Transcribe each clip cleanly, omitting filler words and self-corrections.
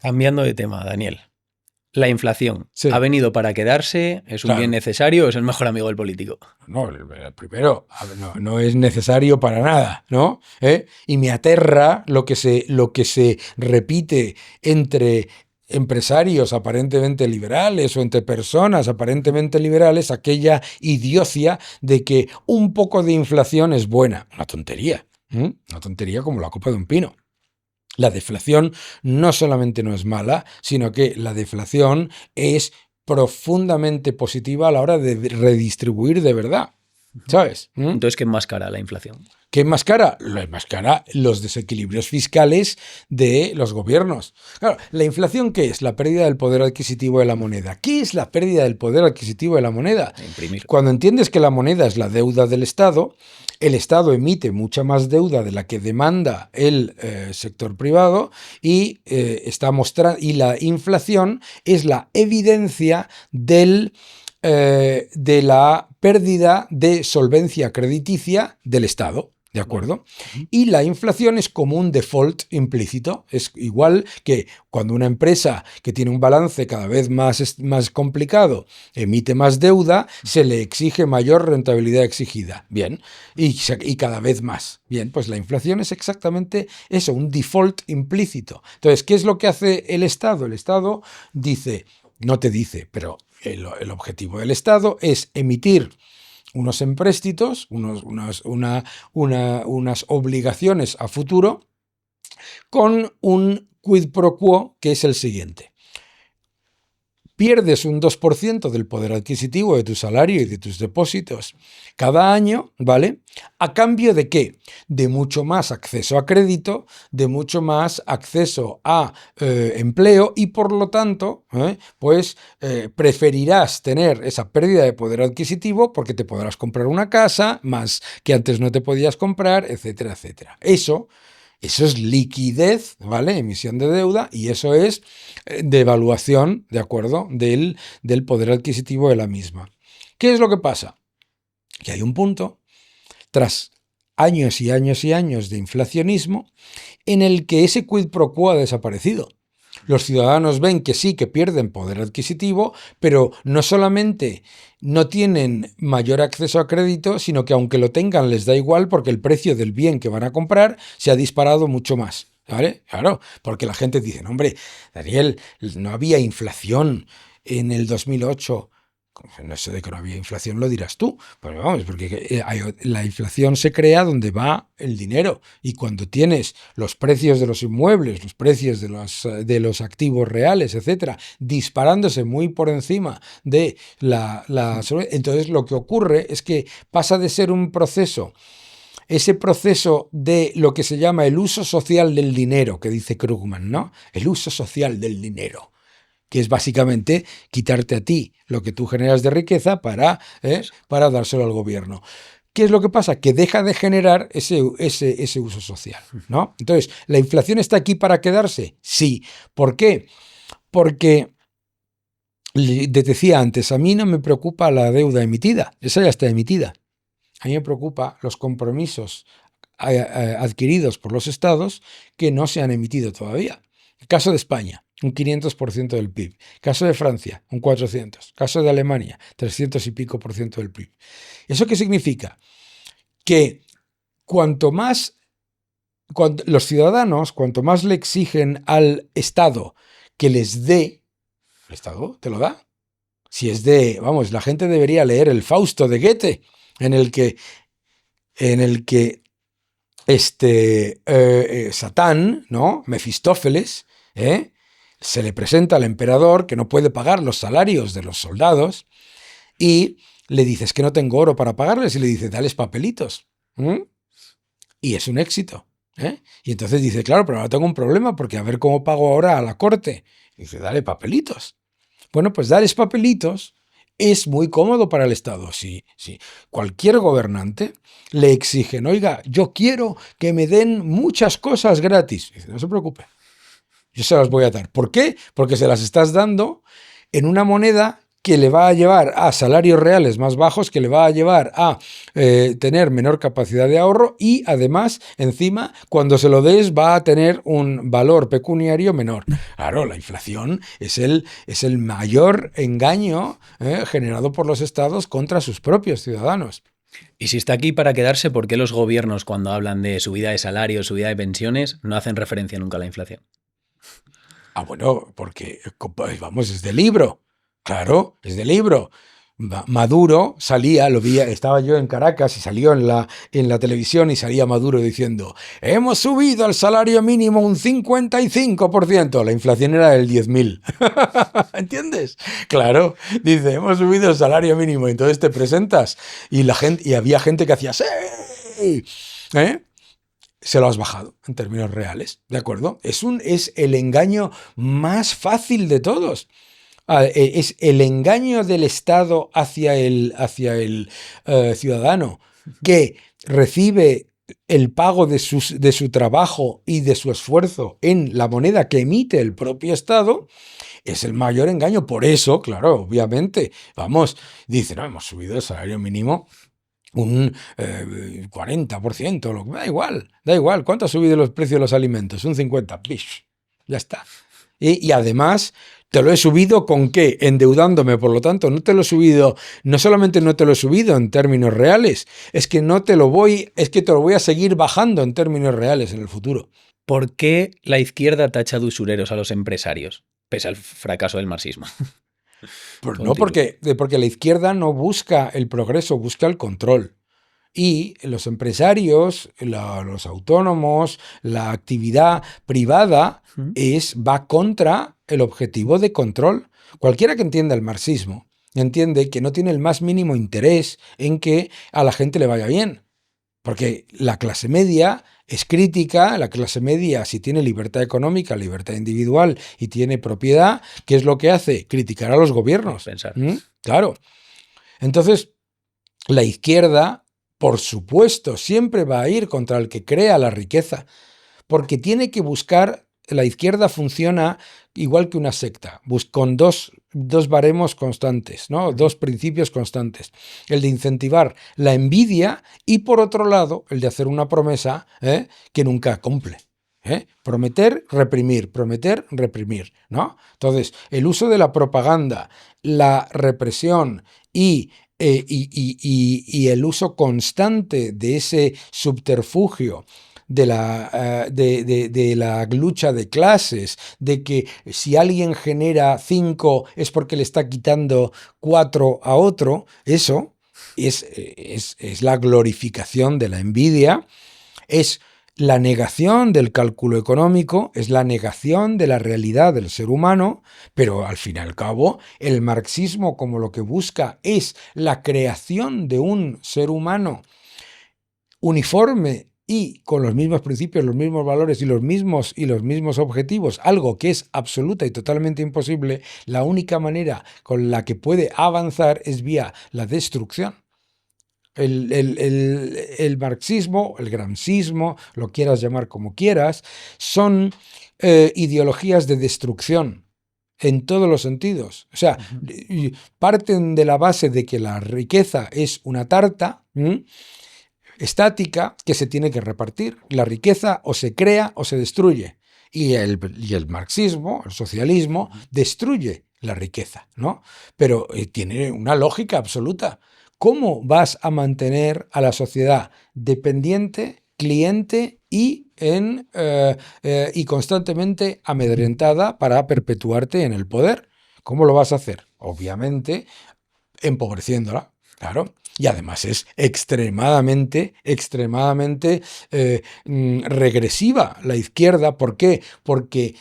Cambiando de tema, Daniel. La inflación Sí. ha venido para quedarse, es un Claro. bien necesario, es el mejor amigo del político. No, primero, a ver, no es necesario para nada, ¿no? Y me aterra lo que se repite entre empresarios aparentemente liberales o entre personas aparentemente liberales, aquella idiocia de que un poco de inflación es buena. Una tontería, una tontería como la copa de un pino. La deflación no solamente no es mala, sino que la deflación es profundamente positiva a la hora de redistribuir de verdad, ¿sabes? Entonces, ¿qué enmascara la inflación? ¿Qué enmascara? Lo enmascara los desequilibrios fiscales de los gobiernos. Claro, ¿la inflación qué es? La pérdida del poder adquisitivo de la moneda. ¿Qué es la pérdida del poder adquisitivo de la moneda? Imprimir. Cuando entiendes que la moneda es la deuda del Estado, el Estado emite mucha más deuda de la que demanda el sector privado y está mostrando, y la inflación es la evidencia de la pérdida de solvencia crediticia del Estado. ¿De acuerdo? Y la inflación es como un default implícito. Es igual que cuando una empresa que tiene un balance cada vez más complicado emite más deuda, se le exige mayor rentabilidad exigida. Bien. Y cada vez más. Bien, pues la inflación es exactamente eso, un default implícito. Entonces, ¿qué es lo que hace el Estado? El Estado dice, no te dice, pero el objetivo del Estado es emitir unos empréstitos, unas obligaciones a futuro, con un quid pro quo que es el siguiente. Pierdes un 2% del poder adquisitivo de tu salario y de tus depósitos cada año, ¿vale? ¿A cambio de qué? De mucho más acceso a crédito, de mucho más acceso a empleo y por lo tanto, preferirás tener esa pérdida de poder adquisitivo porque te podrás comprar una casa más que antes no te podías comprar, etcétera, etcétera. Eso es liquidez, ¿vale? Emisión de deuda y eso es devaluación, ¿de acuerdo? Del poder adquisitivo de la misma. ¿Qué es lo que pasa? Que hay un punto, tras años y años y años de inflacionismo, en el que ese quid pro quo ha desaparecido. Los ciudadanos ven que sí, que pierden poder adquisitivo, pero no solamente no tienen mayor acceso a crédito, sino que aunque lo tengan les da igual porque el precio del bien que van a comprar se ha disparado mucho más. ¿Vale? Claro, porque la gente dice, no, hombre, Daniel, no había inflación en el 2008. No sé de que no había inflación, lo dirás tú. Pero vamos, porque la inflación se crea donde va el dinero. Y cuando tienes los precios de los inmuebles, los precios de los activos reales, etcétera, disparándose muy por encima de entonces lo que ocurre es que pasa de ser un proceso, ese proceso de lo que se llama el uso social del dinero, que dice Krugman, ¿no? El uso social del dinero, que es básicamente quitarte a ti lo que tú generas de riqueza para dárselo al gobierno. ¿Qué es lo que pasa? Que deja de generar ese uso social, ¿no? Entonces, ¿la inflación está aquí para quedarse? Sí. ¿Por qué? Porque, te decía antes, a mí no me preocupa la deuda emitida, esa ya está emitida. A mí me preocupa los compromisos adquiridos por los estados que no se han emitido todavía. El caso de España, un 500% del PIB. Caso de Francia, un 400%. Caso de Alemania, 300 y pico por ciento del PIB. ¿Eso qué significa? Que los ciudadanos, cuanto más le exigen al Estado que les dé, el Estado te lo da. Si es la gente debería leer el Fausto de Goethe, en el que Satán, ¿no? Mefistófeles, se le presenta al emperador que no puede pagar los salarios de los soldados y le dices que no tengo oro para pagarles y le dice, dales papelitos. Y es un éxito. Y entonces dice, claro, pero ahora tengo un problema porque a ver cómo pago ahora a la corte. Y dice, dale papelitos. Bueno, pues dales papelitos es muy cómodo para el Estado. Sí. Cualquier gobernante le exigen, oiga, yo quiero que me den muchas cosas gratis. Dice, no se preocupe, yo se las voy a dar. ¿Por qué? Porque se las estás dando en una moneda que le va a llevar a salarios reales más bajos, que le va a llevar a tener menor capacidad de ahorro y además, encima, cuando se lo des va a tener un valor pecuniario menor. Claro, la inflación es el mayor engaño generado por los estados contra sus propios ciudadanos. Y si está aquí para quedarse, ¿por qué los gobiernos cuando hablan de subida de salarios, subida de pensiones, no hacen referencia nunca a la inflación? Bueno, porque, vamos, es de libro. Claro, es de libro. Maduro salía, lo vi, estaba yo en Caracas y salió en la televisión y salía Maduro diciendo: hemos subido el salario mínimo un 55%. La inflación era del 10.000. ¿Entiendes? Claro, dice, hemos subido el salario mínimo. Entonces te presentas y había gente que hacía ¡sí! Se lo has bajado en términos reales, ¿de acuerdo? Es el engaño más fácil de todos. Es el engaño del Estado hacia el ciudadano que recibe el pago de su trabajo y de su esfuerzo en la moneda que emite el propio Estado. Es el mayor engaño. Por eso, claro, obviamente, vamos, dice, no, hemos subido el salario mínimo un 40%, da igual, ¿cuánto ha subido los precios de los alimentos? Un 50%, ¡bish! Ya está. Y además, ¿te lo he subido con qué? Endeudándome, por lo tanto, no te lo he subido, no solamente no te lo he subido en términos reales, es que te lo voy a seguir bajando en términos reales en el futuro. ¿Por qué la izquierda tacha de usureros a los empresarios, pese al fracaso del marxismo? No, porque la izquierda no busca el progreso, busca el control. Y los empresarios, los autónomos, la actividad privada va contra el objetivo de control. Cualquiera que entienda el marxismo entiende que no tiene el más mínimo interés en que a la gente le vaya bien. Porque la clase media es crítica, la clase media, si tiene libertad económica, libertad individual y tiene propiedad, ¿qué es lo que hace? Criticar a los gobiernos. Pensar. Claro. Entonces, la izquierda, por supuesto, siempre va a ir contra el que crea la riqueza, porque tiene que buscar. La izquierda funciona igual que una secta, con dos baremos constantes, ¿no? Dos principios constantes. El de incentivar la envidia y, por otro lado, el de hacer una promesa que nunca cumple. Prometer, reprimir, ¿no? Entonces, el uso de la propaganda, la represión y el uso constante de ese subterfugio de la lucha de clases, de que si alguien genera 5 es porque le está quitando 4 a otro, eso es la glorificación de la envidia, es la negación del cálculo económico, es la negación de la realidad del ser humano, pero al fin y al cabo el marxismo, como lo que busca es la creación de un ser humano uniforme y con los mismos principios, los mismos valores y los mismos objetivos, algo que es absoluta y totalmente imposible, la única manera con la que puede avanzar es vía la destrucción. El marxismo, el gramscismo, lo quieras llamar como quieras, son ideologías de destrucción en todos los sentidos. O sea, parten de la base de que la riqueza es una tarta estática que se tiene que repartir. La riqueza o se crea o se destruye. Y el marxismo, el socialismo, destruye la riqueza, ¿no? Pero tiene una lógica absoluta. ¿Cómo vas a mantener a la sociedad dependiente, cliente y constantemente amedrentada para perpetuarte en el poder? ¿Cómo lo vas a hacer? Obviamente, empobreciéndola, claro. Y además es extremadamente regresiva la izquierda. ¿Por qué? Porque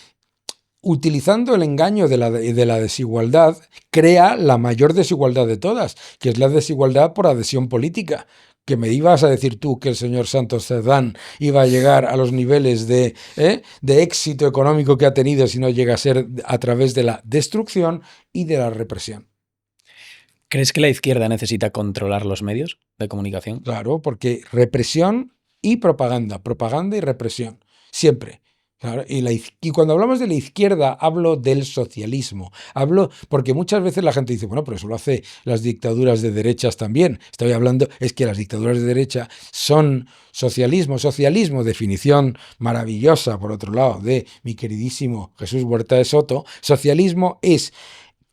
utilizando el engaño de la desigualdad, crea la mayor desigualdad de todas, que es la desigualdad por adhesión política. Que me ibas a decir tú que el señor Santos Cerdán iba a llegar a los niveles de éxito económico que ha tenido si no llega a ser a través de la destrucción y de la represión. ¿Crees que la izquierda necesita controlar los medios de comunicación? Claro, porque represión y propaganda y represión, siempre. Claro, y cuando hablamos de la izquierda, hablo del socialismo. Hablo porque muchas veces la gente dice, bueno, pero eso lo hace las dictaduras de derechas también. Estoy hablando, es que las dictaduras de derecha son socialismo. Socialismo, definición maravillosa, por otro lado, de mi queridísimo Jesús Huerta de Soto. Socialismo es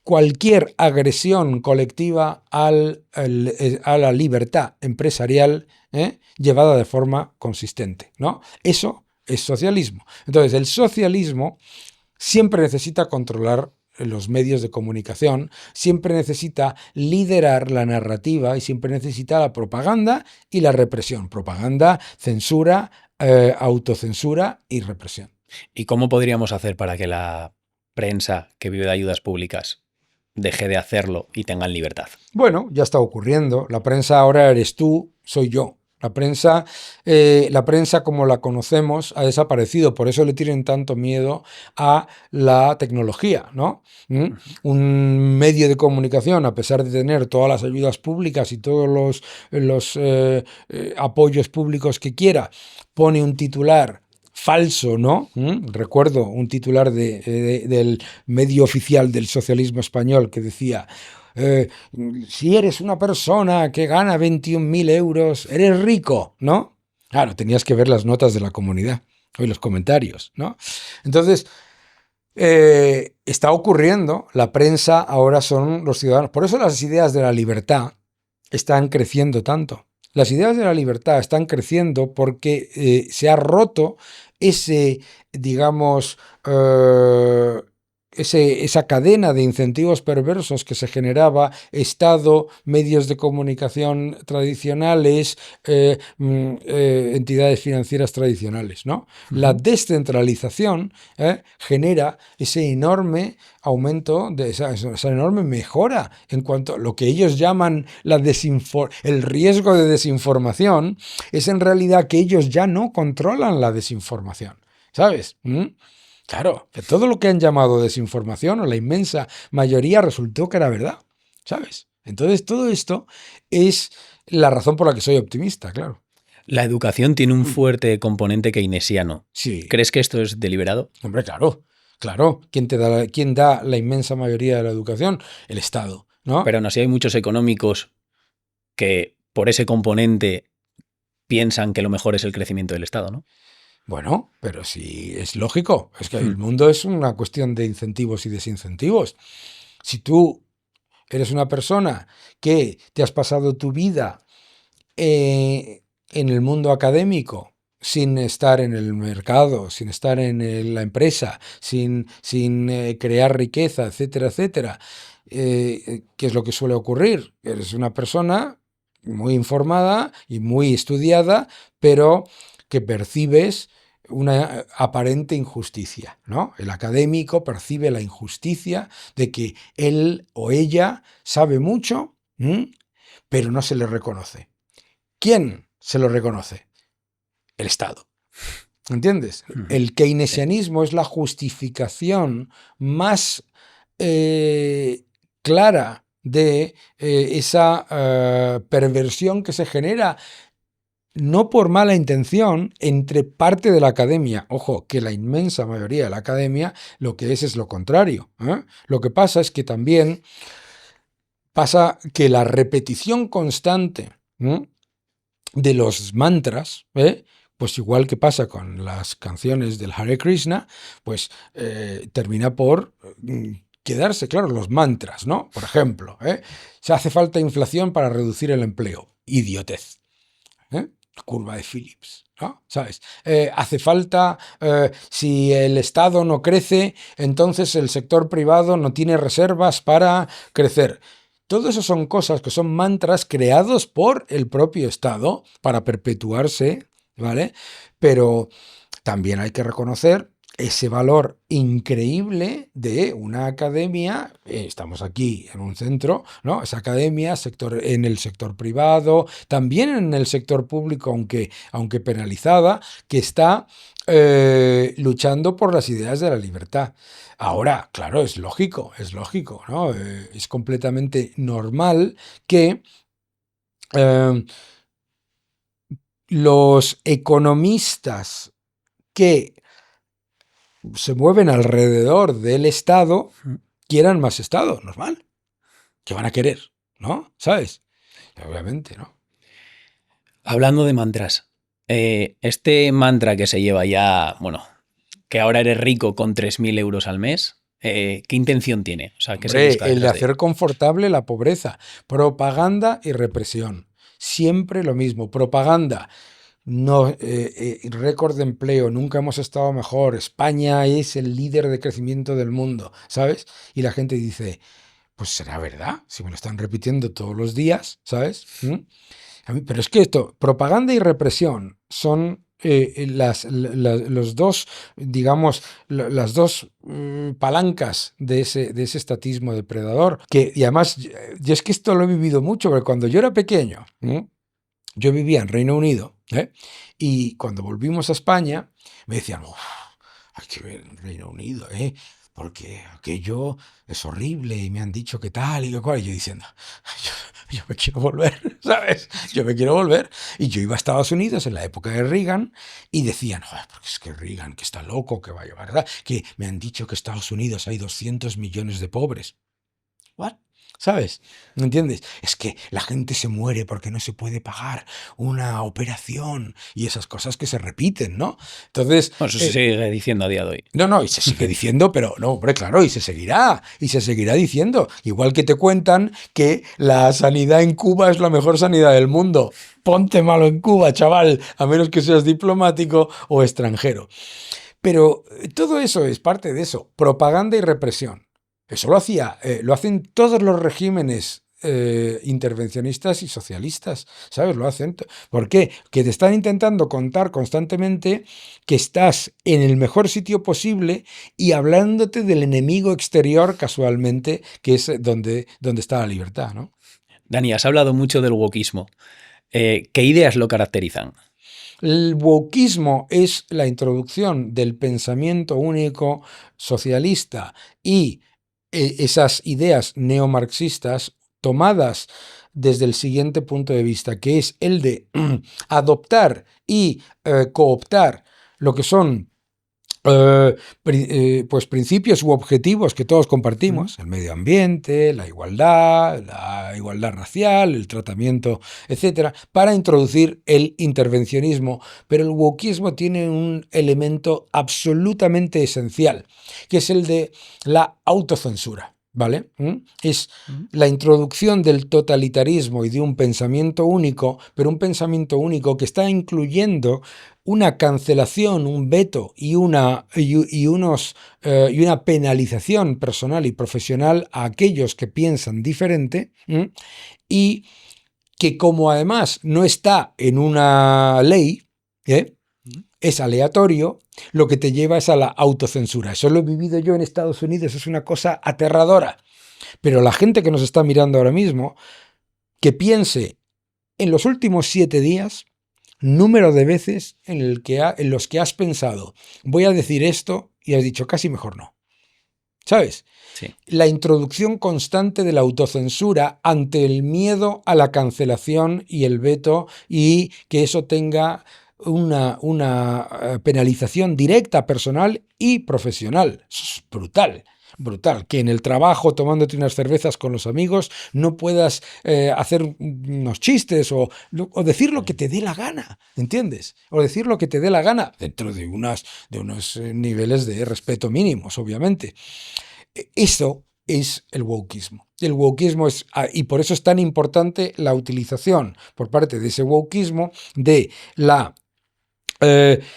cualquier agresión colectiva a la libertad empresarial, llevada de forma consistente, ¿no? Eso es socialismo. Entonces, el socialismo siempre necesita controlar los medios de comunicación, siempre necesita liderar la narrativa y siempre necesita la propaganda y la represión. Propaganda, censura, autocensura y represión. ¿Y cómo podríamos hacer para que la prensa que vive de ayudas públicas deje de hacerlo y tengan libertad? Bueno, ya está ocurriendo. La prensa ahora eres tú, soy yo. La prensa como la conocemos ha desaparecido, por eso le tienen tanto miedo a la tecnología, ¿no? Un medio de comunicación, a pesar de tener todas las ayudas públicas y todos los apoyos públicos que quiera, pone un titular falso, ¿no? Recuerdo un titular del medio oficial del socialismo español que decía: si eres una persona que gana 21.000 euros, eres rico, ¿no? Claro, tenías que ver las notas de la comunidad y los comentarios, ¿no? Entonces, está ocurriendo, la prensa ahora son los ciudadanos. Por eso las ideas de la libertad están creciendo tanto. Las ideas de la libertad están creciendo porque se ha roto ese, digamos, esa cadena de incentivos perversos que se generaba Estado, medios de comunicación tradicionales, entidades financieras tradicionales, ¿no? La descentralización genera ese enorme aumento, de esa enorme mejora en cuanto a lo que ellos llaman el riesgo de desinformación, es en realidad que ellos ya no controlan la desinformación, ¿sabes? Claro, que todo lo que han llamado desinformación, o la inmensa mayoría, resultó que era verdad, ¿sabes? Entonces, todo esto es la razón por la que soy optimista, claro. La educación tiene un fuerte componente keynesiano. Sí. ¿Crees que esto es deliberado? Hombre, claro, claro. ¿Quién da la inmensa mayoría de la educación? El Estado, ¿no? Pero aún así hay muchos económicos que por ese componente piensan que lo mejor es el crecimiento del Estado, ¿no? Bueno, pero sí, es lógico. Es que el mundo es una cuestión de incentivos y desincentivos. Si tú eres una persona que te has pasado tu vida en el mundo académico, sin estar en el mercado, sin estar en la empresa, sin crear riqueza, etcétera, etcétera, ¿qué es lo que suele ocurrir? Eres una persona muy informada y muy estudiada, pero que percibes una aparente injusticia, ¿no? El académico percibe la injusticia de que él o ella sabe mucho, pero no se le reconoce. ¿Quién se lo reconoce? El Estado. ¿Entiendes? El keynesianismo es la justificación más clara de esa perversión que se genera, no por mala intención, entre parte de la academia. Ojo, que la inmensa mayoría de la academia lo que es lo contrario. Lo que pasa es que también pasa que la repetición constante de los mantras, pues igual que pasa con las canciones del Hare Krishna, pues termina por quedarse, claro, los mantras, ¿no? Por ejemplo, se hace falta inflación para reducir el empleo. Idiotez. Curva de Phillips, ¿no? ¿Sabes? Hace falta, si el Estado no crece, entonces el sector privado no tiene reservas para crecer. Todo eso son cosas que son mantras creados por el propio Estado para perpetuarse, ¿vale? Pero también hay que reconocer ese valor increíble de una academia. Estamos aquí en un centro, ¿no? Esa academia en el sector privado, también en el sector público, aunque penalizada, que está luchando por las ideas de la libertad. Ahora, claro, es lógico, ¿no? Es completamente normal que los economistas que se mueven alrededor del Estado quieran más Estado, normal. ¿Qué van a querer? ¿No? ¿Sabes? Obviamente, ¿no? Hablando de mantras, este mantra que se lleva ya, bueno, que ahora eres rico con 3.000 euros al mes, ¿qué intención tiene? O sea, ¿qué se Hombre, busca el de detrás de ello? hacer confortable la pobreza. Propaganda y represión. Siempre lo mismo. Propaganda. No, récord de empleo, nunca hemos estado mejor. España es el líder de crecimiento del mundo, ¿sabes? Y la gente dice, pues será verdad, si me lo están repitiendo todos los días, ¿sabes? Pero es que esto, propaganda y represión son los dos, digamos, las dos palancas de ese estatismo depredador. Y además, yo es que esto lo he vivido mucho, porque cuando yo era pequeño, yo vivía en Reino Unido, y cuando volvimos a España, me decían, "Uf, hay que ver el Reino Unido, porque aquello es horrible y me han dicho que tal y que cual". Y yo diciendo, yo me quiero volver, ¿sabes? Yo me quiero volver. Y yo iba a Estados Unidos en la época de Reagan y decían, joder, porque es que Reagan, que está loco, que va a llevar, ¿verdad? Que me han dicho que en Estados Unidos hay 200 millones de pobres. ¿What? ¿Sabes? ¿Me entiendes? Es que la gente se muere porque no se puede pagar una operación y esas cosas que se repiten, ¿no? Entonces, Bueno, eso se sigue diciendo a día de hoy. no, y se sigue diciendo, pero no, hombre, claro, y se seguirá diciendo. Igual que te cuentan que la sanidad en Cuba es la mejor sanidad del mundo. Ponte malo en Cuba, chaval, a menos que seas diplomático o extranjero. Pero todo eso es parte de eso, propaganda y represión. Eso lo hacen todos los regímenes intervencionistas y socialistas, ¿sabes? Lo hacen. ¿Por qué? Que te están intentando contar constantemente que estás en el mejor sitio posible y hablándote del enemigo exterior casualmente, que es donde está la libertad, ¿no? Dani, has hablado mucho del wokismo. ¿Qué ideas lo caracterizan? El wokismo es la introducción del pensamiento único socialista y esas ideas neomarxistas tomadas desde el siguiente punto de vista, que es el de adoptar y cooptar lo que son pues principios u objetivos que todos compartimos, el medio ambiente, la igualdad racial, el tratamiento, etcétera, para introducir el intervencionismo. Pero el wokismo tiene un elemento absolutamente esencial, que es el de la autocensura. ¿Vale? Es la introducción del totalitarismo y de un pensamiento único, pero un pensamiento único que está incluyendo una cancelación, un veto y una penalización personal y profesional a aquellos que piensan diferente, y que como además no está en una ley, es aleatorio, lo que te lleva es a la autocensura. Eso lo he vivido yo en Estados Unidos, es una cosa aterradora. Pero la gente que nos está mirando ahora mismo, que piense en los últimos 7 días, número de veces en los que has pensado, voy a decir esto, y has dicho, casi mejor no. ¿Sabes? Sí. La introducción constante de la autocensura ante el miedo a la cancelación y el veto, y que eso tenga una penalización directa, personal y profesional. Eso es brutal. Brutal, que en el trabajo, tomándote unas cervezas con los amigos, no puedas hacer unos chistes o decir lo que te dé la gana, ¿entiendes? O decir lo que te dé la gana, dentro de unos niveles de respeto mínimos, obviamente. Eso es el wokismo. El wokismo es, y por eso es tan importante la utilización por parte de ese wokismo de la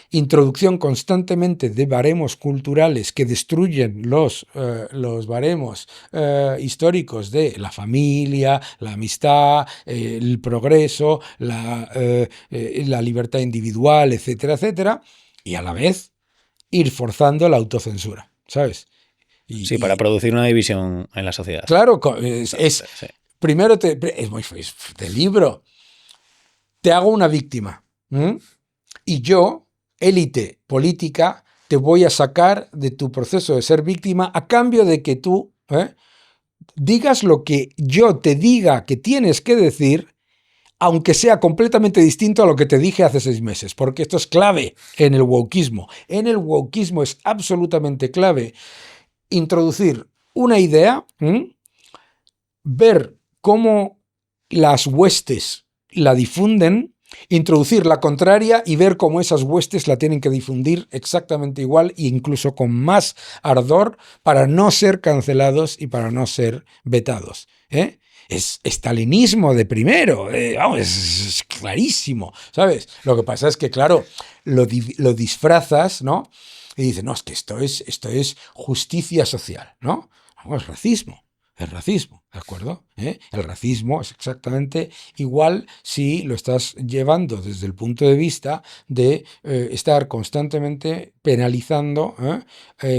introducción constantemente de baremos culturales que destruyen los baremos históricos de la familia, la amistad, el progreso, la libertad individual, etcétera, etcétera, y a la vez ir forzando la autocensura, ¿sabes? Sí, para producir una división en la sociedad. Claro, Sí. primero es muy de libro. Te hago una víctima. Y yo, élite política, te voy a sacar de tu proceso de ser víctima a cambio de que tú digas lo que yo te diga que tienes que decir aunque sea completamente distinto a lo que te dije hace 6 meses, porque esto es clave en el wokismo. En el wokismo es absolutamente clave introducir una idea, ver cómo las huestes la difunden, introducir la contraria y ver cómo esas huestes la tienen que difundir exactamente igual e incluso con más ardor para no ser cancelados y para no ser vetados. Es estalinismo de primero, vamos, es clarísimo, ¿sabes? Lo que pasa es que, claro, lo disfrazas, ¿no? Y dices, no, es que esto es justicia social, ¿no? No, es racismo. Es racismo, ¿de acuerdo? El racismo es exactamente igual si lo estás llevando desde el punto de vista de estar constantemente penalizando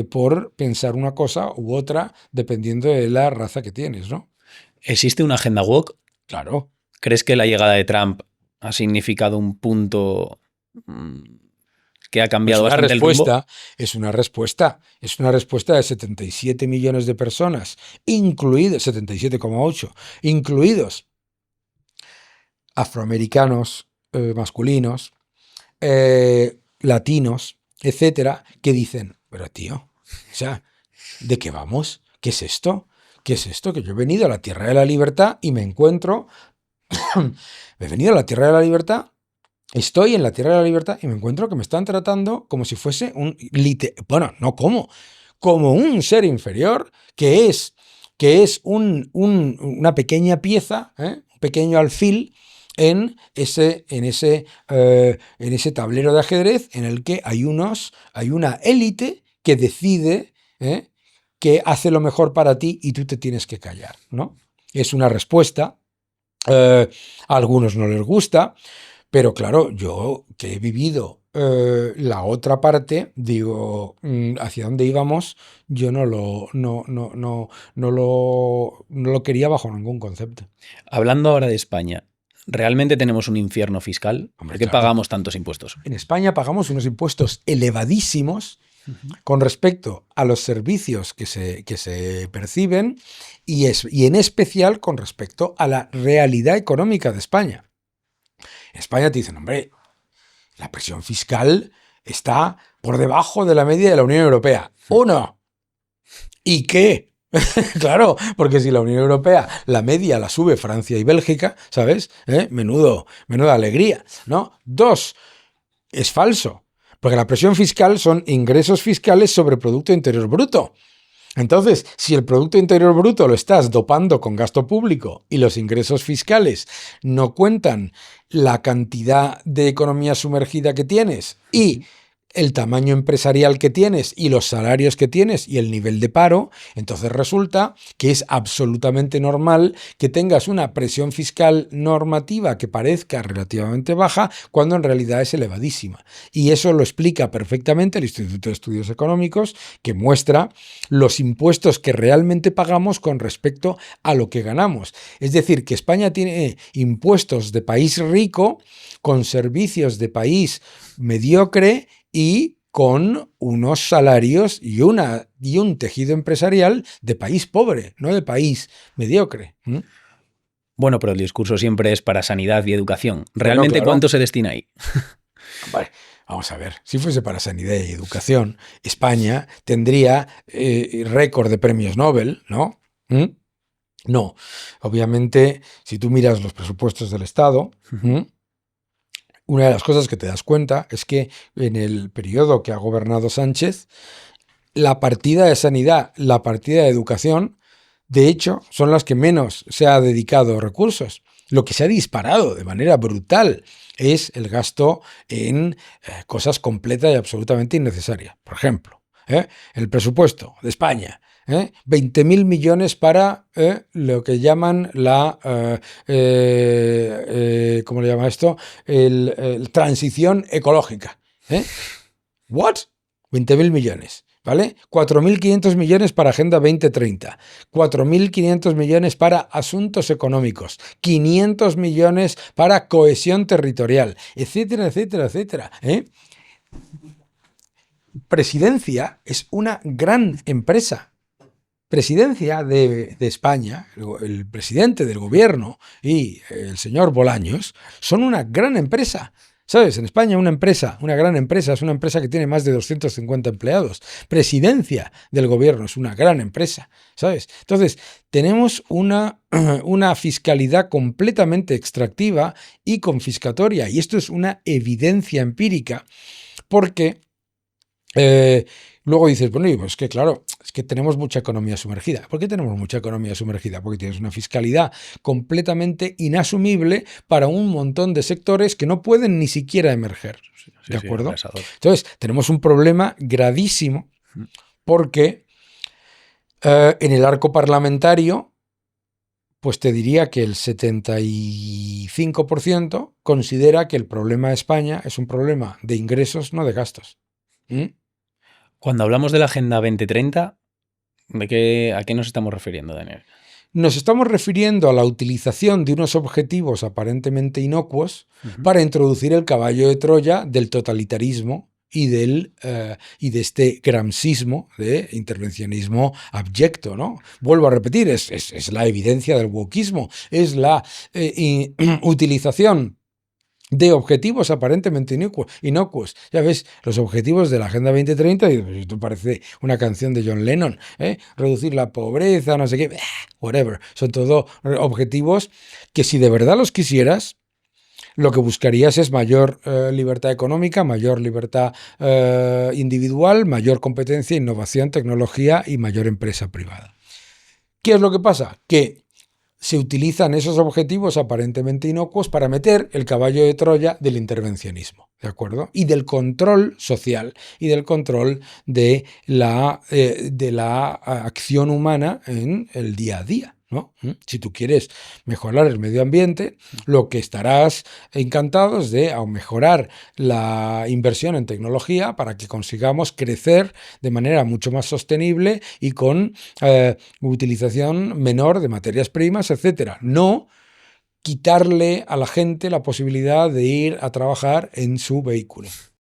por pensar una cosa u otra dependiendo de la raza que tienes, ¿no? ¿Existe una agenda woke? Claro. ¿Crees que la llegada de Trump ha significado un punto que ha cambiado bastante el rumbo? Es una respuesta de 77 millones de personas, incluidos 77,8, incluidos afroamericanos, masculinos, latinos, etcétera, que dicen, pero tío, o sea, ¿de qué vamos? ¿Qué es esto? ¿Qué es esto? Que yo he venido a la tierra de la libertad y me encuentro, he venido a la tierra de la libertad. Estoy en la tierra de la libertad y me encuentro que me están tratando como si fuese como un ser inferior que es una pequeña pieza, un pequeño alfil en ese tablero de ajedrez en el que hay una élite que decide que hace lo mejor para ti y tú te tienes que callar, ¿no? Es una respuesta. A algunos no les gusta. Pero claro, yo que he vivido la otra parte, digo, hacia dónde íbamos, yo no lo quería bajo ningún concepto. Hablando ahora de España, ¿realmente tenemos un infierno fiscal? Hombre, ¿Por qué claro. pagamos tantos impuestos? En España pagamos unos impuestos elevadísimos con respecto a los servicios que se perciben y en especial con respecto a la realidad económica de España. En España te dicen, hombre, la presión fiscal está por debajo de la media de la Unión Europea. ¡Uno! ¿Y qué? Claro, porque si la Unión Europea, la media la sube Francia y Bélgica, ¿sabes? Menuda alegría, ¿no? 2, es falso, porque la presión fiscal son ingresos fiscales sobre Producto Interior Bruto. Entonces, si el Producto Interior Bruto lo estás dopando con gasto público y los ingresos fiscales no cuentan la cantidad de economía sumergida que tienes y el tamaño empresarial que tienes y los salarios que tienes y el nivel de paro, entonces resulta que es absolutamente normal que tengas una presión fiscal normativa que parezca relativamente baja cuando en realidad es elevadísima. Y eso lo explica perfectamente el Instituto de Estudios Económicos, que muestra los impuestos que realmente pagamos con respecto a lo que ganamos. Es decir, que España tiene impuestos de país rico con servicios de país mediocre y con unos salarios y un tejido empresarial de país pobre, no de país mediocre. Bueno, pero el discurso siempre es para sanidad y educación. ¿Realmente claro. ¿Cuánto se destina ahí? Vale, vamos a ver. Si fuese para sanidad y educación, España tendría récord de premios Nobel, ¿no? No. Obviamente, si tú miras los presupuestos del Estado, una de las cosas que te das cuenta es que en el periodo que ha gobernado Sánchez, la partida de sanidad, la partida de educación, de hecho, son las que menos se ha dedicado recursos. Lo que se ha disparado de manera brutal es el gasto en cosas completas y absolutamente innecesarias. Por ejemplo, el presupuesto de España, 20.000 millones para lo que llaman ¿cómo le llama esto? El transición ecológica. ¿What? 20.000 millones. ¿Vale? 4.500 millones para Agenda 2030, 4.500 millones para asuntos económicos, 500 millones para cohesión territorial, etcétera, etcétera, etcétera. Presidencia es una gran empresa. presidencia de España, el presidente del gobierno y el señor Bolaños son una gran empresa. ¿Sabes? En España una gran empresa, es una empresa que tiene más de 250 empleados. Presidencia del gobierno es una gran empresa, ¿sabes? Entonces, tenemos una fiscalidad completamente extractiva y confiscatoria. Y esto es una evidencia empírica porque luego dices, bueno, pues que claro, es que tenemos mucha economía sumergida. ¿Por qué tenemos mucha economía sumergida? Porque tienes una fiscalidad completamente inasumible para un montón de sectores que no pueden ni siquiera emerger. ¿De acuerdo? Entonces, tenemos un problema gravísimo porque en el arco parlamentario, pues te diría que el 75% considera que el problema de España es un problema de ingresos, no de gastos. Cuando hablamos de la Agenda 2030, ¿a qué nos estamos refiriendo, Daniel? Nos estamos refiriendo a la utilización de unos objetivos aparentemente inocuos para introducir el caballo de Troya del totalitarismo y de este gramscismo de intervencionismo abyecto, ¿no? Vuelvo a repetir, es la evidencia del wokismo, es la utilización de objetivos aparentemente inocuos. Ya ves, los objetivos de la Agenda 2030, esto parece una canción de John Lennon, reducir la pobreza, no sé qué, whatever. Son todo objetivos que si de verdad los quisieras, lo que buscarías es mayor libertad económica, mayor libertad individual, mayor competencia, innovación, tecnología y mayor empresa privada. ¿Qué es lo que pasa? Que se utilizan esos objetivos aparentemente inocuos para meter el caballo de Troya del intervencionismo, ¿de acuerdo? Y del control social y del control de la acción humana en el día a día, ¿no? Si tú quieres mejorar el medio ambiente, lo que estarás encantado es de mejorar la inversión en tecnología para que consigamos crecer de manera mucho más sostenible y con utilización menor de materias primas, etcétera. No quitarle a la gente la posibilidad de ir a trabajar en su vehículo.